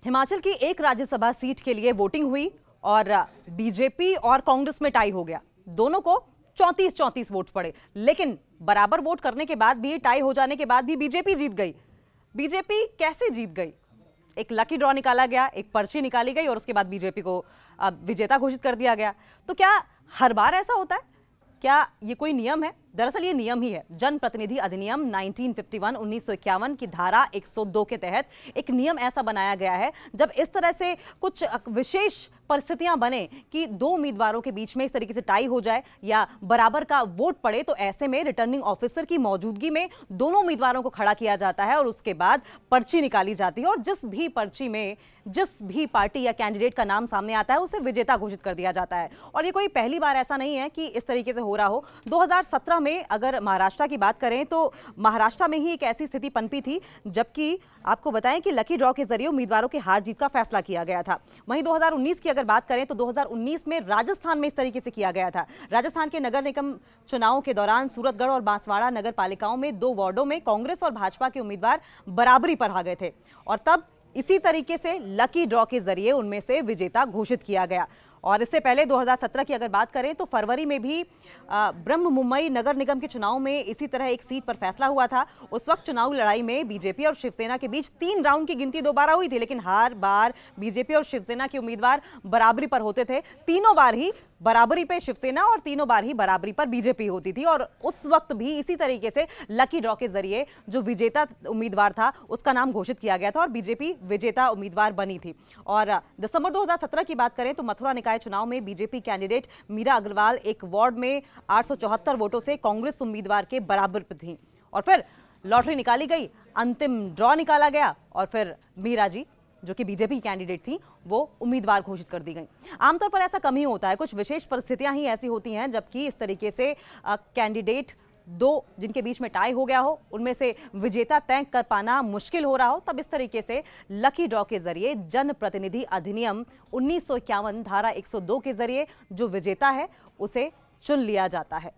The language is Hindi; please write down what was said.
हिमाचल की एक राज्यसभा सीट के लिए वोटिंग हुई और बीजेपी और कांग्रेस में टाई हो गया। दोनों को 34-34 वोट पड़े, लेकिन बराबर वोट करने के बाद भी, टाई हो जाने के बाद भी बीजेपी जीत गई। बीजेपी कैसे जीत गई? एक लकी ड्रॉ निकाला गया, एक पर्ची निकाली गई और उसके बाद बीजेपी को विजेता घोषित कर दिया गया। तो क्या हर बार ऐसा होता है? क्या ये कोई नियम है? दरअसल ये नियम ही है। जनप्रतिनिधि अधिनियम 1951 की धारा 102 के तहत एक नियम ऐसा बनाया गया है, जब इस तरह से कुछ विशेष परिस्थितियां बने कि दो उम्मीदवारों के बीच में इस तरीके से टाई हो जाए या बराबर का वोट पड़े, तो ऐसे में रिटर्निंग ऑफिसर की मौजूदगी में दोनों उम्मीदवारों को खड़ा किया जाता है और उसके बाद पर्ची निकाली जाती है और जिस भी पर्ची में जिस भी पार्टी या कैंडिडेट का नाम सामने आता है उसे विजेता घोषित कर दिया जाता है। और ये कोई पहली बार ऐसा नहीं है कि इस तरीके से हो रहा हो। 2017 में अगर महाराष्ट्र की बात करें तो महाराष्ट्र में ही एक ऐसी स्थिति पनपी थी, जबकि आपको बताएं कि लकी ड्रॉ के जरिए उम्मीदवारों की हार जीत का फैसला किया गया था। वहीं 2019 की अगर बात करें तो 2019 में राजस्थान में इस तरीके से किया गया था। राजस्थान के नगर निगम चुनावों के दौरान सूरतगढ़ और बांसवाड़ा नगर पालिकाओं में 2 वार्डों में कांग्रेस और भाजपा के उम्मीदवार बराबरी पर आ गए थे और तब इसी तरीके से लकी ड्रॉ के जरिए उनमें से विजेता घोषित किया गया। और इससे पहले 2017 की अगर बात करें तो फरवरी में भी ब्रह्म मुंबई नगर निगम के चुनाव में इसी तरह एक सीट पर फैसला हुआ था। उस वक्त चुनाव लड़ाई में बीजेपी और शिवसेना के बीच 3 राउंड की गिनती दोबारा हुई थी, लेकिन हर बार बीजेपी और शिवसेना के उम्मीदवार बराबरी पर होते थे। तीनों बार ही बराबरी पे शिवसेना और तीनों बार ही बराबरी पर बीजेपी होती थी और उस वक्त भी इसी तरीके से लकी ड्रॉ के जरिए जो विजेता उम्मीदवार था उसका नाम घोषित किया गया था और बीजेपी विजेता उम्मीदवार बनी थी। और दिसंबर 2017 की बात करें तो मथुरा निकाय चुनाव में बीजेपी कैंडिडेट मीरा अग्रवाल एक वार्ड में 874 वोटों से कांग्रेस उम्मीदवार के बराबर पर थी और फिर लॉटरी निकाली गई, अंतिम ड्रॉ निकाला गया और फिर मीरा जी जो कि बीजेपी कैंडिडेट थी वो उम्मीदवार घोषित कर दी गई। आमतौर पर ऐसा कम ही होता है, कुछ विशेष परिस्थितियां ही ऐसी होती हैं जबकि इस तरीके से कैंडिडेट 2 जिनके बीच में टाई हो गया हो उनमें से विजेता तय कर पाना मुश्किल हो रहा हो, तब इस तरीके से लकी ड्रॉ के जरिए जनप्रतिनिधि अधिनियम 1951 धारा 102 के जरिए जो विजेता है उसे चुन लिया जाता है।